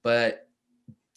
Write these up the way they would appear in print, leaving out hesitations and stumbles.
But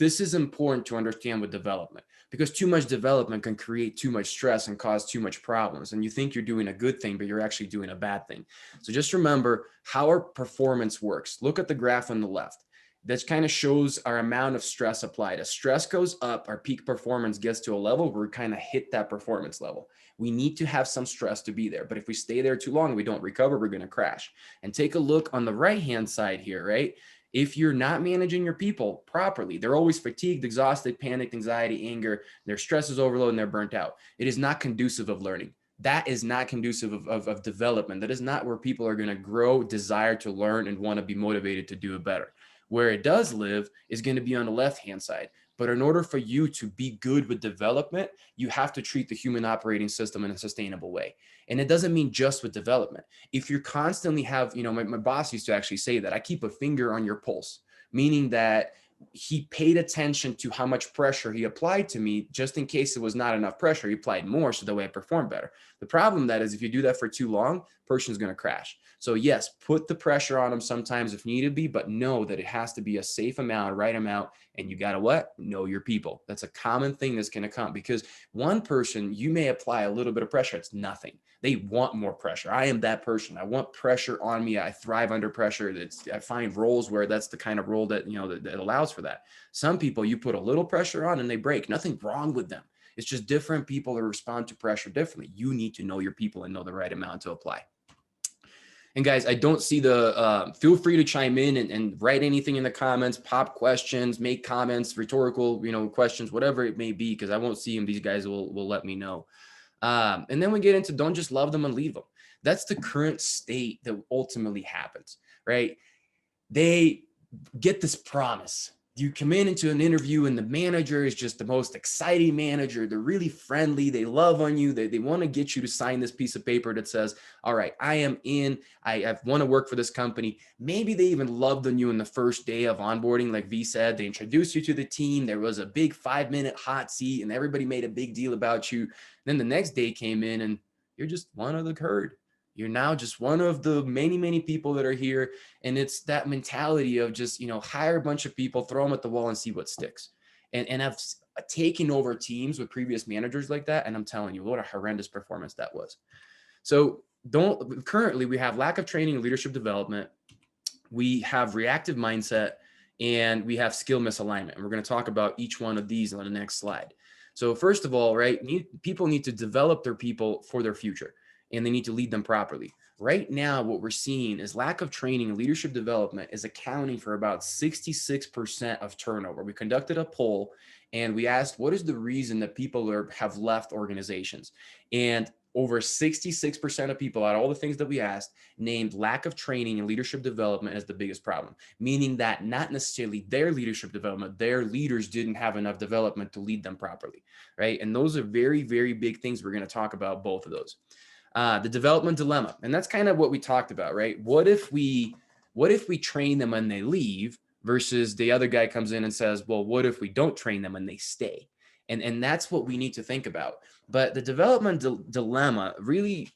this is important to understand with development, because too much development can create too much stress and cause too much problems. And you think you're doing a good thing, but you're actually doing a bad thing. So just remember how our performance works. Look at the graph on the left. This kind of shows our amount of stress applied. As stress goes up, our peak performance gets to a level where we kind of hit that performance level. We need to have some stress to be there. But if we stay there too long, we don't recover, we're going to crash. And take a look on the right-hand side here, right? If you're not managing your people properly, they're always fatigued, exhausted, panicked, anxiety, anger, their stress is overloaded and they're burnt out. It is not conducive of learning. That is not conducive of development. That is not where people are going to grow, desire to learn, and want to be motivated to do it better. Where it does live is going to be on the left-hand side. But in order for you to be good with development, you have to treat the human operating system in a sustainable way. And it doesn't mean just with development. If you constantly have, my boss used to actually say that I keep a finger on your pulse, meaning that he paid attention to how much pressure he applied to me, just in case it was not enough pressure. He applied more so that way I perform better. The problem that is, if you do that for too long, person's going to crash. So yes, put the pressure on them sometimes if need to be, but know that it has to be a safe amount, right amount. And you got to what? Know your people. That's a common thing that's going to come, because one person, you may apply a little bit of pressure. It's nothing. They want more pressure. I am that person. I want pressure on me. I thrive under pressure. I find roles where that's the kind of role that, that allows for that. Some people you put a little pressure on and they break. Nothing wrong with them. It's just different people that respond to pressure differently. You need to know your people and know the right amount to apply. And guys, I don't see feel free to chime in and write anything in the comments, pop questions, make comments, rhetorical, questions, whatever it may be, because I won't see them. These guys will let me know. And then we get into don't just love them and leave them. That's the current state that ultimately happens, right? They get this promise. You come into an interview and the manager is just the most exciting manager. They're really friendly. They love on you. They want to get you to sign this piece of paper that says, all right, I am in. I want to work for this company. Maybe they even loved on you in the first day of onboarding. Like V said, they introduced you to the team. There was a big 5-minute hot seat and everybody made a big deal about you. Then the next day came in and you're just one of the herd. You're now just one of the many, many people that are here. And it's that mentality of just, hire a bunch of people, throw them at the wall and see what sticks. And I've taken over teams with previous managers like that. And I'm telling you, what a horrendous performance that was. So currently we have lack of training and leadership development. We have reactive mindset and we have skill misalignment. And we're going to talk about each one of these on the next slide. So first of all, right, people need to develop their people for their future, and they need to lead them properly. Right now, what we're seeing is lack of training and leadership development is accounting for about 66% of turnover. We conducted a poll and we asked, what is the reason that people have left organizations? And over 66% of people, out of all the things that we asked, named lack of training and leadership development as the biggest problem, meaning that not necessarily their leadership development, their leaders didn't have enough development to lead them properly, right? And those are very, very big things. We're going to talk about both of those. The development dilemma. And that's kind of what we talked about, right? What if we train them and they leave versus the other guy comes in and says, well, what if we don't train them and they stay? And that's what we need to think about. But the development dilemma really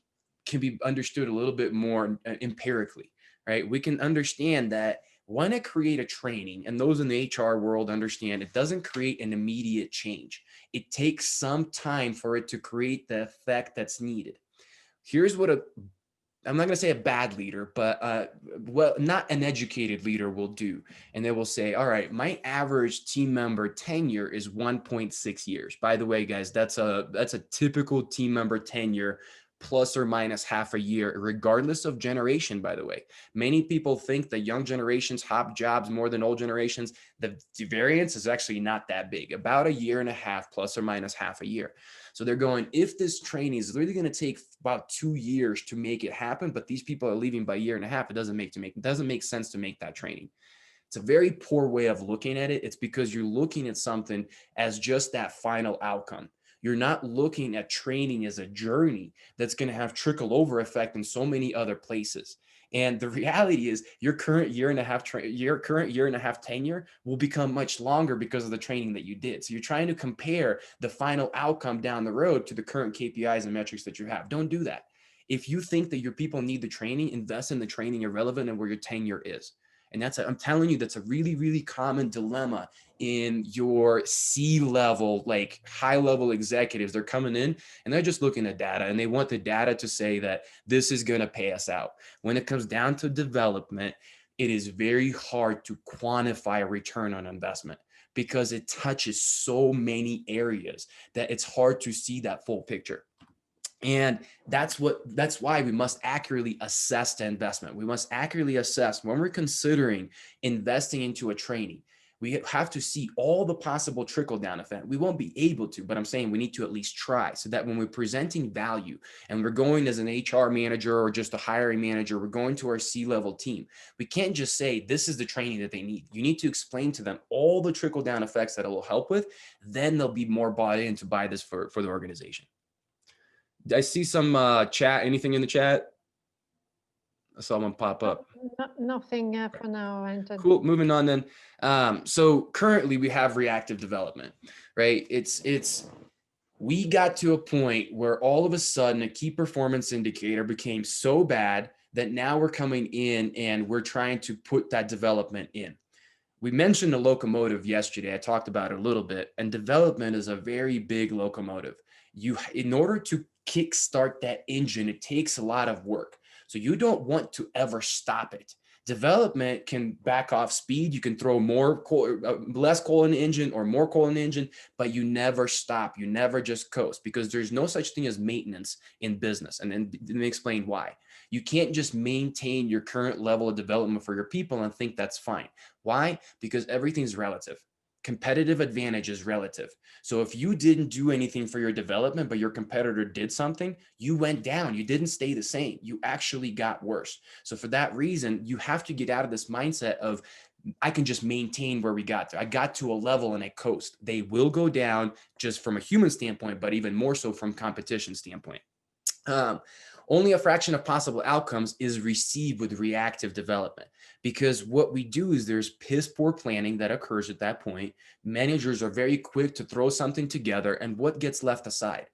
can be understood a little bit more empirically, right? We can understand that when I create a training, and those in the HR world understand, it doesn't create an immediate change. It takes some time for it to create the effect that's needed. Here's what I'm not going to say a bad leader, but not an educated leader will do. And they will say, all right, my average team member tenure is 1.6 years. By the way, guys, that's a typical team member tenure, plus or minus half a year, regardless of generation, by the way. Many people think that young generations hop jobs more than old generations. The variance is actually not that big, about a year and a half, plus or minus half a year. So they're going, if this training is really going to take about 2 years to make it happen, but these people are leaving by a year and a half, it doesn't make sense to make that training. It's a very poor way of looking at it. It's because you're looking at something as just that final outcome. You're not looking at training as a journey that's going to have trickle over effect in so many other places. And the reality is your current year and a half tenure will become much longer because of the training that you did. So you're trying to compare the final outcome down the road to the current KPIs and metrics that you have. Don't do that. If you think that your people need the training, invest in the training irrelevant and where your tenure is. And I'm telling you, that's a really, really common dilemma in your C-level, like high-level executives. They're coming in and they're just looking at data, and they want the data to say that this is going to pay us out. When it comes down to development, it is very hard to quantify a return on investment because it touches so many areas that it's hard to see that full picture. And that's why we must accurately assess the investment. We must accurately assess when we're considering investing into a trainee. We have to see all the possible trickle down effect. We won't be able to, but I'm saying we need to at least try, so that when we're presenting value and we're going as an HR manager or just a hiring manager, we're going to our C-level team. We can't just say, this is the training that they need. You need to explain to them all the trickle down effects that it will help with. Then they'll be more bought in to buy this for the organization. I see some chat. Anything in the chat? I saw one pop up. Nothing for now, Anton. Cool. Moving on then. So currently we have reactive development, right? We got to a point where all of a sudden a key performance indicator became so bad that now we're coming in and we're trying to put that development in. We mentioned the locomotive yesterday. I talked about it a little bit, and development is a very big locomotive. In order to kickstart that engine, it takes a lot of work. So you don't want to ever stop it. Development can back off speed. You can throw less coal in the engine or more coal in the engine, but you never stop. You never just coast, because there's no such thing as maintenance in business. And then let me explain why. You can't just maintain your current level of development for your people and think that's fine. Why? Because everything's relative. Competitive advantage is relative. So if you didn't do anything for your development, but your competitor did something, you went down. You didn't stay the same. You actually got worse. So for that reason, you have to get out of this mindset of, I can just maintain where we got to. I got to a level and I coast. They will go down just from a human standpoint, but even more so from competition standpoint. Only a fraction of possible outcomes is received with reactive development, because what we do is there's piss poor planning that occurs at that point. Managers are very quick to throw something together, and what gets left aside?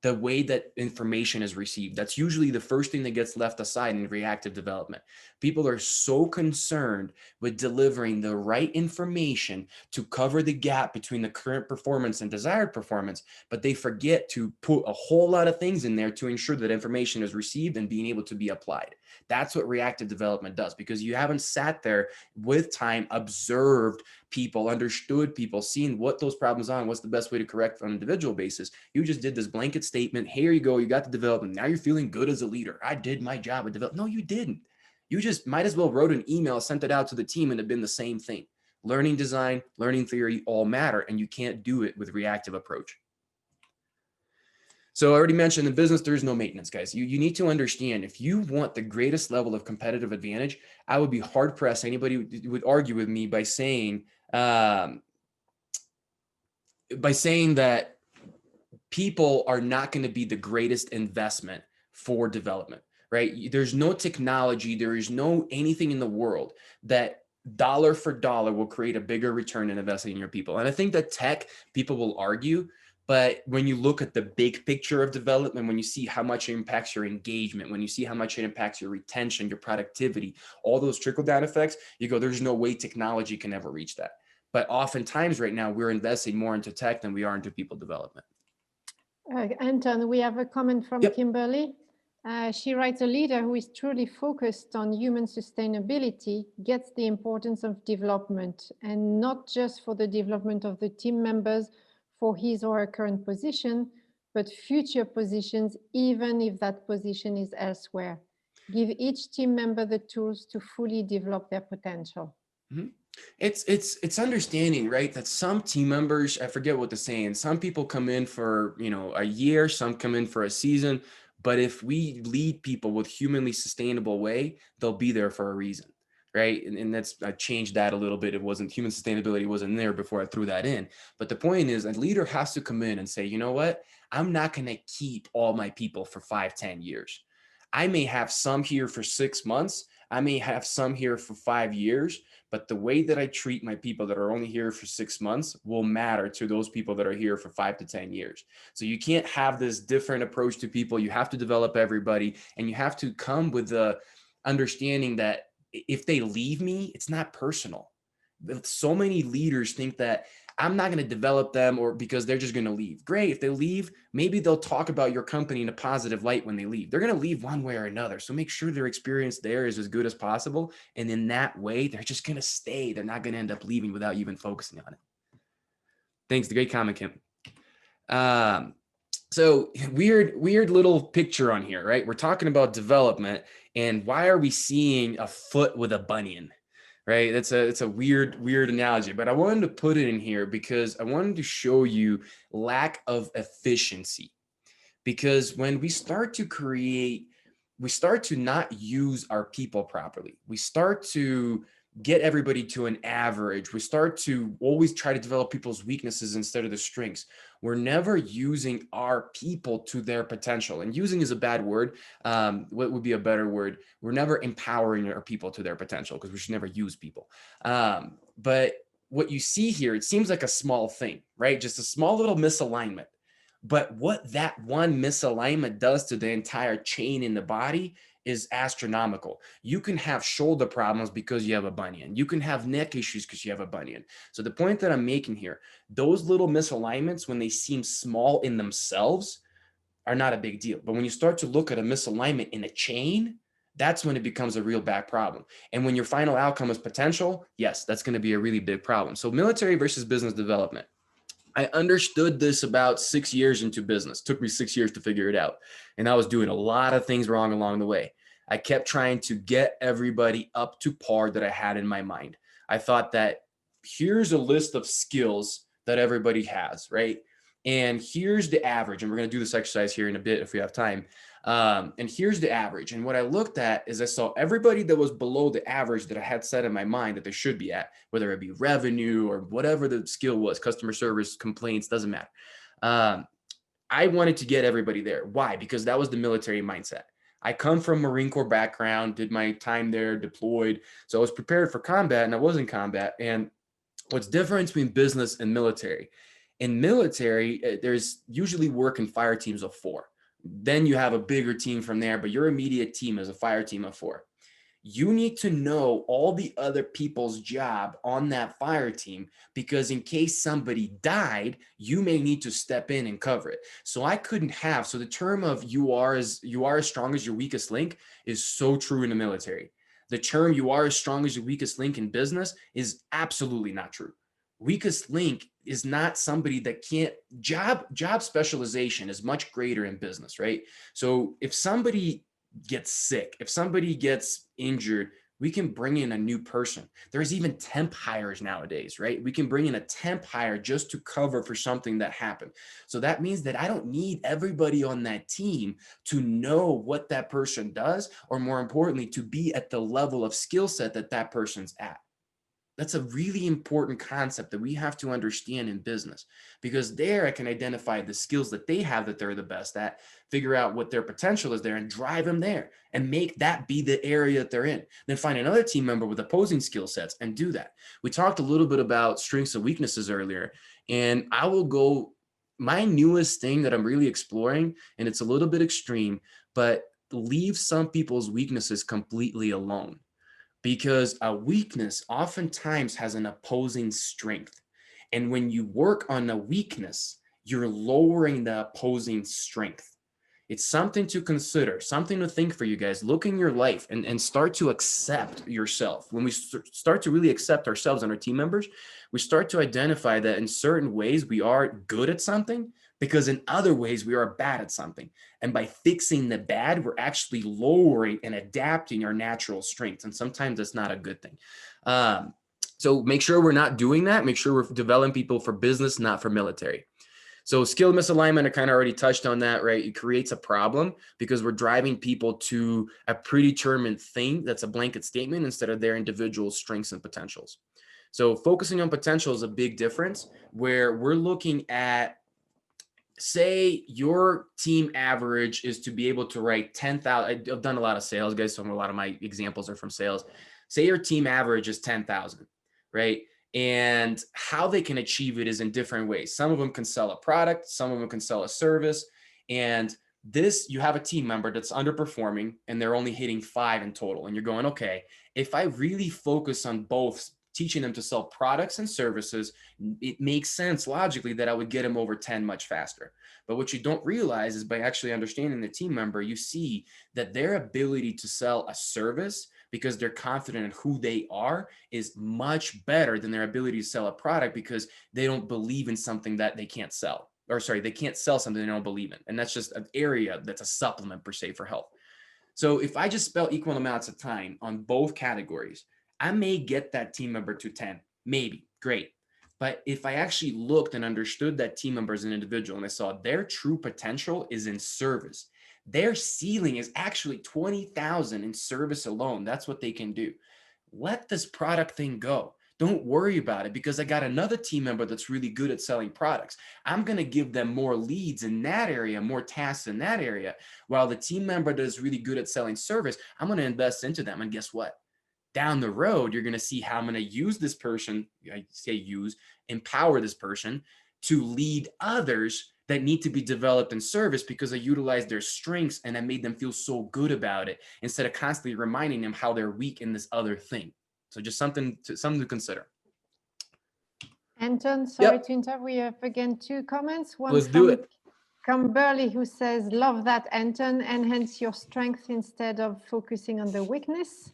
The way that information is received. That's usually the first thing that gets left aside in reactive development. People are so concerned with delivering the right information to cover the gap between the current performance and desired performance, but they forget to put a whole lot of things in there to ensure that information is received and being able to be applied. That's what reactive development does, because you haven't sat there with time, observed people, understood people, seen what those problems are and what's the best way to correct on an individual basis. You just did this blanket statement. Here you go. You got the development. Now you're feeling good as a leader. I did my job at development. No, you didn't. You just might as well wrote an email, sent it out to the team, and have been the same thing. Learning design, learning theory all matter, and you can't do it with reactive approach. So I already mentioned in business, there is no maintenance, guys. You need to understand, if you want the greatest level of competitive advantage, I would be hard pressed. Anybody would argue with me by saying that people are not going to be the greatest investment for development, right? There's no technology, there is no anything in the world that dollar for dollar will create a bigger return than investing in your people. And I think that tech, people will argue, but when you look at the big picture of development, when you see how much it impacts your engagement, when you see how much it impacts your retention, your productivity, all those trickle down effects, you go, there's no way technology can ever reach that. But oftentimes right now, we're investing more into tech than we are into people development. Anton, we have a comment from Yep. Kimberly. She writes, a leader who is truly focused on human sustainability gets the importance of development, and not just for the development of the team members for his or her current position, but future positions, even if that position is elsewhere. Give each team member the tools to fully develop their potential. Mm-hmm. It's understanding, right, that some team members, I forget what the saying, some people come in for, a year, some come in for a season, but if we lead people with humanly sustainable way, they'll be there for a reason, right? And that's, I changed that a little bit. It wasn't, human sustainability wasn't there before I threw that in. But the point is, a leader has to come in and say, you know what, I'm not going to keep all my people for 5-10 years. I may have some here for 6 months. I may have some here for 5 years, but the way that I treat my people that are only here for 6 months will matter to those people that are here for 5 to 10 years. So you can't have this different approach to people. You have to develop everybody, and you have to come with the understanding that if they leave me, it's not personal. So many leaders think that I'm not going to develop them or because they're just going to leave. Great. If they leave, maybe they'll talk about your company in a positive light when they leave. They're going to leave one way or another. So make sure their experience there is as good as possible. And in that way, they're just going to stay. They're not going to end up leaving without even focusing on it. Thanks. The great comment, Kim. So weird little picture on here, right? We're talking about development and why are we seeing a foot with a bunion? Right? It's a weird analogy, but I wanted to put it in here because I wanted to show you lack of efficiency. Because when we start to create, we start to not use our people properly. We start to get everybody to an average. We start to always try to develop people's weaknesses instead of the strengths. We're never using our people to their potential. And using is a bad word. What would be a better word? We're never empowering our people to their potential because we should never use people. But what you see here, it seems like a small thing, right? Just a small little misalignment. But what that one misalignment does to the entire chain in the body is astronomical. You can have shoulder problems because you have a bunion. You can have neck issues because you have a bunion. So the point that I'm making here, those little misalignments, when they seem small in themselves, are not a big deal. But when you start to look at a misalignment in a chain, that's when it becomes a real bad problem. And when your final outcome is potential, yes, that's going to be a really big problem. So military versus business development. I understood this about 6 years into business. It took me 6 years to figure it out. And I was doing a lot of things wrong along the way. I kept trying to get everybody up to par that I had in my mind. I thought that here's a list of skills that everybody has, right? And here's the average. And we're going to do this exercise here in a bit if we have time. And here's the average. And what I looked at is I saw everybody that was below the average that I had set in my mind that they should be at, whether it be revenue or whatever the skill was, customer service, complaints, doesn't matter. I wanted to get everybody there. Why? Because that was the military mindset. I come from Marine Corps background, did my time there, deployed. So I was prepared for combat and I was in combat. And what's different between business and military? In military, there's usually work in fire teams of 4. Then you have a bigger team from there, but your immediate team is a fire team of 4. You need to know all the other people's job on that fire team because in case somebody died, you may need to step in and cover it. So I couldn't have, so the term of you are as strong as your weakest link is so true in the military. The term you are as strong as your weakest link in business is absolutely not true. Weakest link is not somebody that can't job specialization is much greater in business, right? So if somebody gets sick, if somebody gets injured, we can bring in a new person. There's even temp hires nowadays, right? We can bring in a temp hire just to cover for something that happened. So that means that I don't need everybody on that team to know what that person does, or more importantly, to be at the level of skill set that that person's at. That's a really important concept that we have to understand in business, because there I can identify the skills that they have that they're the best at, figure out what their potential is there and drive them there and make that be the area that they're in. Then find another team member with opposing skill sets and do that. We talked a little bit about strengths and weaknesses earlier, and I will go, my newest thing that I'm really exploring, and it's a little bit extreme, but leave some people's weaknesses completely alone. Because a weakness oftentimes has an opposing strength. And when you work on a weakness, you're lowering the opposing strength. It's something to consider, something to think for you guys. Look in your life and start to accept yourself. When we start to really accept ourselves and our team members, we start to identify that in certain ways we are good at something, because in other ways we are bad at something. And by fixing the bad, we're actually lowering and adapting our natural strengths. And sometimes that's not a good thing. So make sure we're not doing that. Make sure we're developing people for business, not for military. So skill misalignment, I kind of already touched on that, right? It creates a problem because we're driving people to a predetermined thing that's a blanket statement instead of their individual strengths and potentials. So focusing on potential is a big difference, where we're looking at, say your team average is to be able to write 10,000. I've done a lot of sales, guys, so a lot of my examples are from sales. Say your team average is 10,000, right? And how they can achieve it is in different ways. Some of them can sell a product, some of them can sell a service. And this, you have a team member that's underperforming and they're only hitting 5 in total. And you're going, okay, if I really focus on both, teaching them to sell products and services, it makes sense logically that I would get them over 10 much faster. But what you don't realize is by actually understanding the team member, you see that their ability to sell a service because they're confident in who they are is much better than their ability to sell a product because they don't believe in something that they can't sell. Or sorry, they can't sell something they don't believe in. And that's just an area that's a supplement per se for health. So if I just spell equal amounts of time on both categories, I may get that team member to 10, maybe, great. But if I actually looked and understood that team member as an individual and I saw their true potential is in service, their ceiling is actually 20,000 in service alone. That's what they can do. Let this product thing go. Don't worry about it because I got another team member that's really good at selling products. I'm going to give them more leads in that area, more tasks in that area, while the team member that is really good at selling service, I'm going to invest into them. And guess what? Down the road, you're going to see how I'm going to use this person, I say use, empower this person to lead others that need to be developed in service because I utilized their strengths and I made them feel so good about it instead of constantly reminding them how they're weak in this other thing. So just something to consider. Anton, sorry to interrupt. We have again 2 comments. One Let's do it. Camberley, who says, love that, Anton, enhance your strength instead of focusing on the weakness.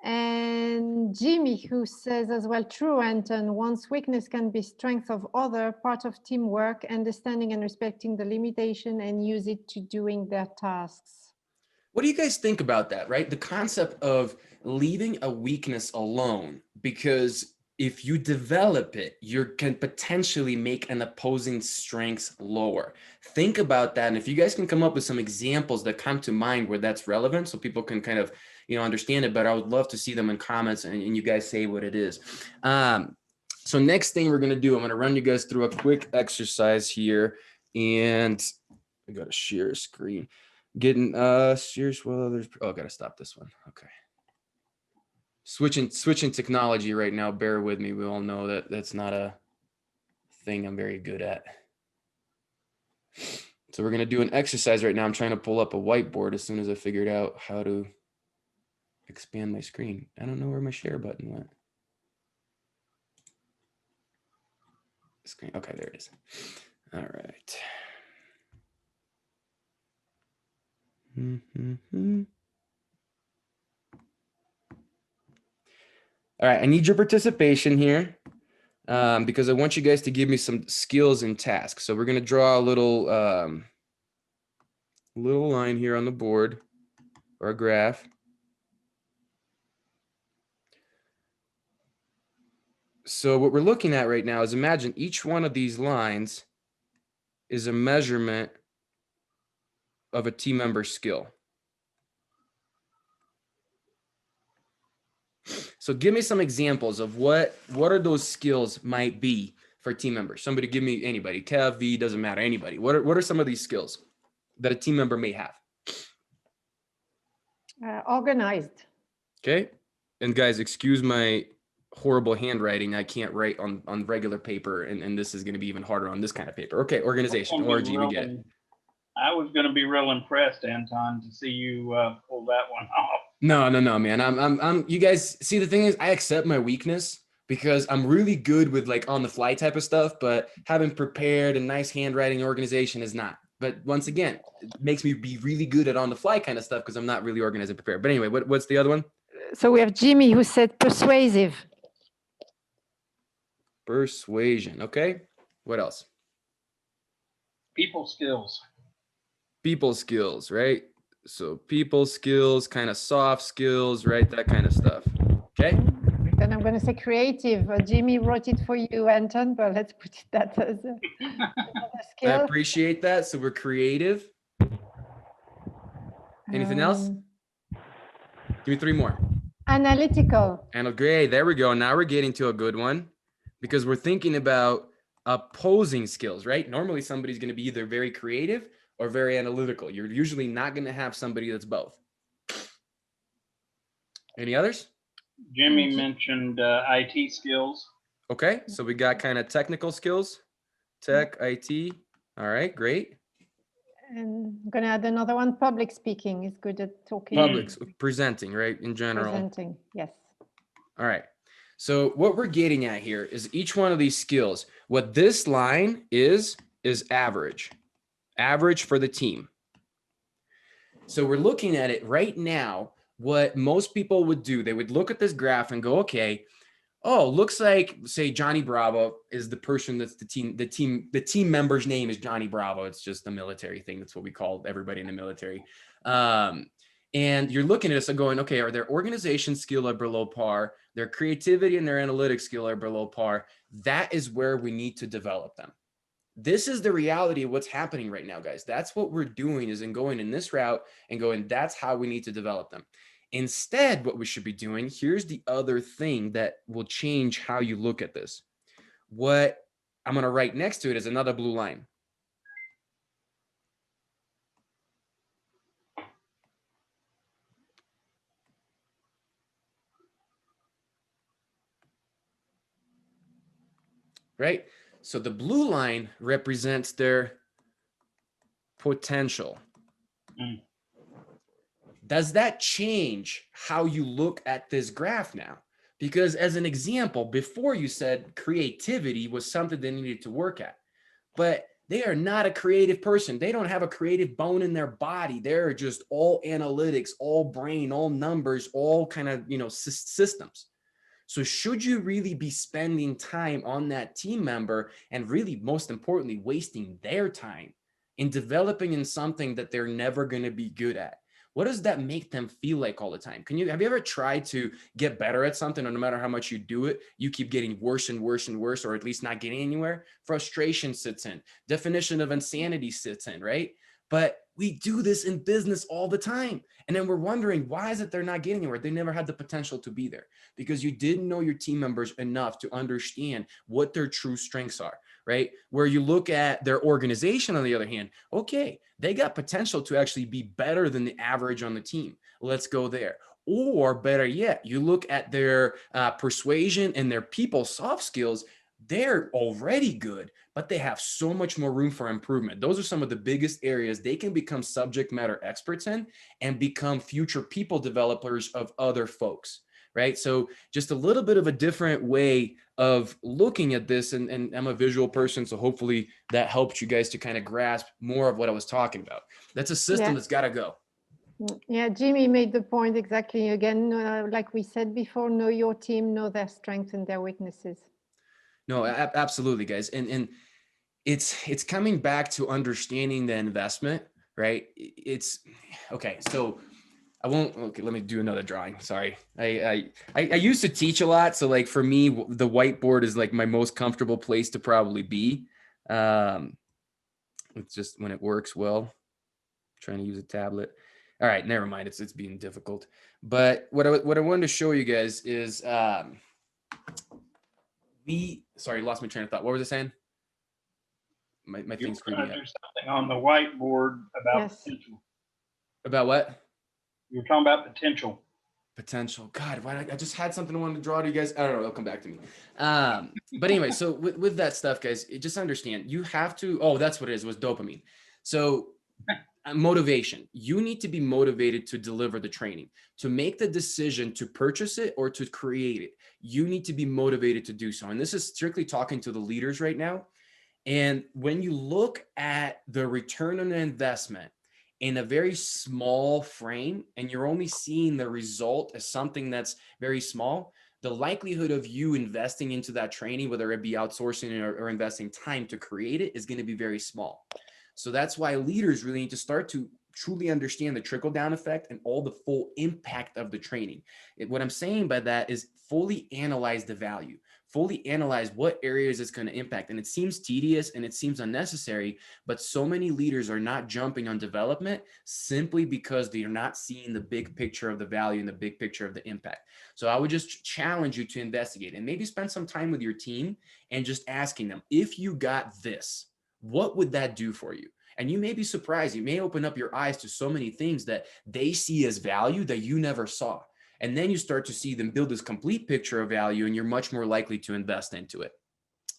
And Jimmy, who says as well, true, Anton, one's weakness can be strength of other, part of teamwork, understanding and respecting the limitation and use it to doing their tasks. What do you guys think about that, right? The concept of leaving a weakness alone, because if you develop it, you can potentially make an opposing strengths lower. Think about that. And if you guys can come up with some examples that come to mind where that's relevant so people can kind of, understand it better, I would love to see them in comments and you guys say what it is. So next thing we're going to do, I'm going to run you guys through a quick exercise here. And I got to share a screen. Getting serious. Well, there's gotta stop this one. Okay. Switching technology right now. Bear with me. We all know that that's not a thing I'm very good at. So we're gonna do an exercise right now. I'm trying to pull up a whiteboard as soon as I figured out how to expand my screen. I don't know where my share button went. Screen. Okay, there it is. All right. All right, I need your participation here because I want you guys to give me some skills and tasks. So we're going to draw a little line here on the board or a graph. So what we're looking at right now is imagine each one of these lines is a measurement of a team member's skill. So give me some examples of what are those skills might be for team members. Somebody give me anybody, Kev, V, doesn't matter, anybody. What are some of these skills that a team member may have? Organized. Okay. And guys, excuse my horrible handwriting. I can't write on regular paper, and this is going to be even harder on this kind of paper. Okay, organization. Orgy, we get it. I was going to be real impressed, Anton, to see you pull that one off. No, man. I'm. You guys see, the thing is, I accept my weakness because I'm really good with like on the fly type of stuff, but having prepared and nice handwriting organization is not. But once again, it makes me be really good at on the fly kind of stuff because I'm not really organized and prepared. But anyway, what's the other one? So we have Jimmy who said persuasive. Persuasion. Okay. What else? People skills. People skills, right? So people skills, kind of soft skills, right? That kind of stuff. Okay. Then I'm going to say creative. Jimmy wrote it for you, Anton, but let's put it that as a skill. I appreciate that. So we're creative. Anything else? Give me 3 more. Analytical. And great. There we go. Now we're getting to a good one because we're thinking about opposing skills, right? Normally somebody's going to be either very creative or very analytical. You're usually not going to have somebody that's both. Any others? Jimmy mentioned IT skills. Okay, so we got kind of technical skills, tech, IT. All right, great. And I'm going to add another one. Public speaking is good at talking. Public presenting, right? In general. Presenting, yes. All right. So what we're getting at here is each one of these skills. What this line is average for the team. So we're looking at it right now. What most people would do, they would look at this graph and go, okay, oh, looks like, say, Johnny Bravo is the person that's the team member's name is Johnny Bravo. It's just a military thing. That's what we call everybody in the military. And you're looking at us and going, okay, are their organization skill are below par? Their creativity and their analytics skill are below par. That is where we need to develop them. This is the reality of what's happening right now, guys. That's what we're doing, is in going in this route and going, that's how we need to develop them. Instead, what we should be doing, here's the other thing that will change how you look at this. What I'm going to write next to it is another blue line. Right? So the blue line represents their potential. Does that change how you look at this graph now? Because as an example, before you said creativity was something they needed to work at, but they are not a creative person. They don't have a creative bone in their body. They're just all analytics, all brain, all numbers, all kind of, systems. So should you really be spending time on that team member and really, most importantly, wasting their time in developing in something that they're never going to be good at? What does that make them feel like all the time? Have you ever tried to get better at something, and no matter how much you do it, you keep getting worse and worse and worse, or at least not getting anywhere? Frustration sits in. Definition of insanity sits in, right? But we do this in business all the time. And then we're wondering, why is it they're not getting anywhere? They never had the potential to be there because you didn't know your team members enough to understand what their true strengths are, right? Where you look at their organization, on the other hand, okay, they got potential to actually be better than the average on the team. Let's go there. Or better yet, you look at their persuasion and their people soft skills. They're already good, but they have so much more room for improvement. Those are some of the biggest areas they can become subject matter experts in and become future people developers of other folks, right? So just a little bit of a different way of looking at this. And I'm a visual person, so hopefully that helps you guys to kind of grasp more of what I was talking about. That's a system that's got to go. Yeah, Jimmy made the point exactly. Again, like we said before, know your team, know their strengths and their weaknesses. No, absolutely, guys. And it's coming back to understanding the investment, right? It's okay. So okay, let me do another drawing. Sorry. I used to teach a lot. So like for me, the whiteboard is like my most comfortable place to probably be. It's just when it works well. I'm trying to use a tablet. All right, never mind. It's being difficult. But what I wanted to show you guys is sorry, lost my train of thought. What was I saying? My thing screwed me up. Do something on the whiteboard about potential. About what? You were talking about potential. Potential. God, why I just had something I wanted to draw to you guys. I don't know. It'll come back to me. But anyway, so with that stuff, guys, just understand you have to. Oh, that's what it is. Was dopamine. So motivation. You need to be motivated to deliver the training, to make the decision to purchase it or to create it. You need to be motivated to do so. And this is strictly talking to the leaders right now. And when you look at the return on investment in a very small frame, and you're only seeing the result as something that's very small, the likelihood of you investing into that training, whether it be outsourcing or investing time to create it, is going to be very small. So that's why leaders really need to start to truly understand the trickle-down effect and all the full impact of the training. What I'm saying by that is fully analyze the value, fully analyze what areas it's going to impact. And it seems tedious and it seems unnecessary, but so many leaders are not jumping on development simply because they're not seeing the big picture of the value and the big picture of the impact. So I would just challenge you to investigate and maybe spend some time with your team and just asking them, if you got this, what would that do for you? And you may be surprised. You may open up your eyes to so many things that they see as value that you never saw. And then you start to see them build this complete picture of value, and you're much more likely to invest into it.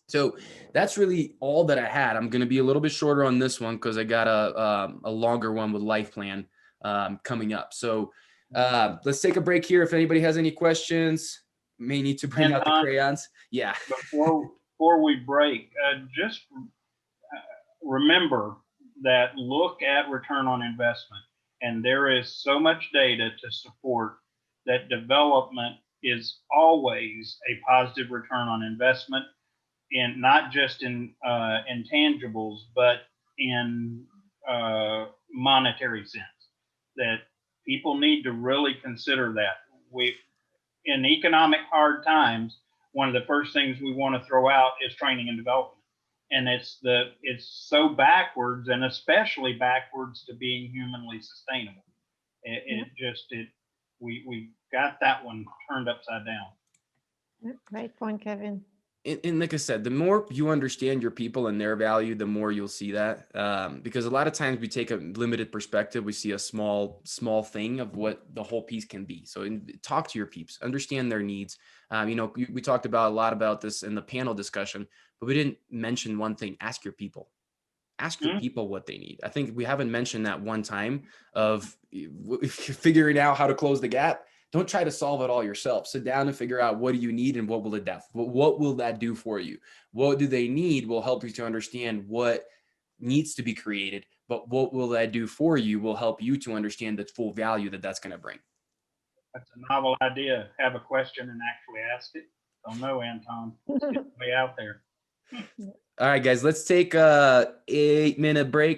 So that's really all that I had. I'm going to be a little bit shorter on this one because I got a longer one with Life Plan coming up. So let's take a break here. If anybody has any questions, may need to bring out the Anton, crayons. Yeah. before we break, just remember that look at return on investment. And there is so much data to support that development is always a positive return on investment, in not just in intangibles, but in monetary sense. That people need to really consider that. We, in economic hard times, one of the first things we want to throw out is training and development. And it's so backwards, and especially backwards to being humanly sustainable. We got that one turned upside down. Great point, Kevin. And like I said, the more you understand your people and their value, the more you'll see that. Because a lot of times we take a limited perspective. We see a small thing of what the whole piece can be. So talk to your peeps, understand their needs. We talked about a lot about this in the panel discussion, but we didn't mention one thing: ask your people. Ask your people what they need. I think we haven't mentioned that one time of figuring out how to close the gap. Don't try to solve it all yourself. Sit down and figure out what do you need and what will that do for you? What do they need will help you to understand what needs to be created, but what will that do for you will help you to understand the full value that that's going to bring. That's a novel idea. Have a question and actually ask it. Don't know, Anton. It's way out there. All right, guys, let's take a 8-minute break.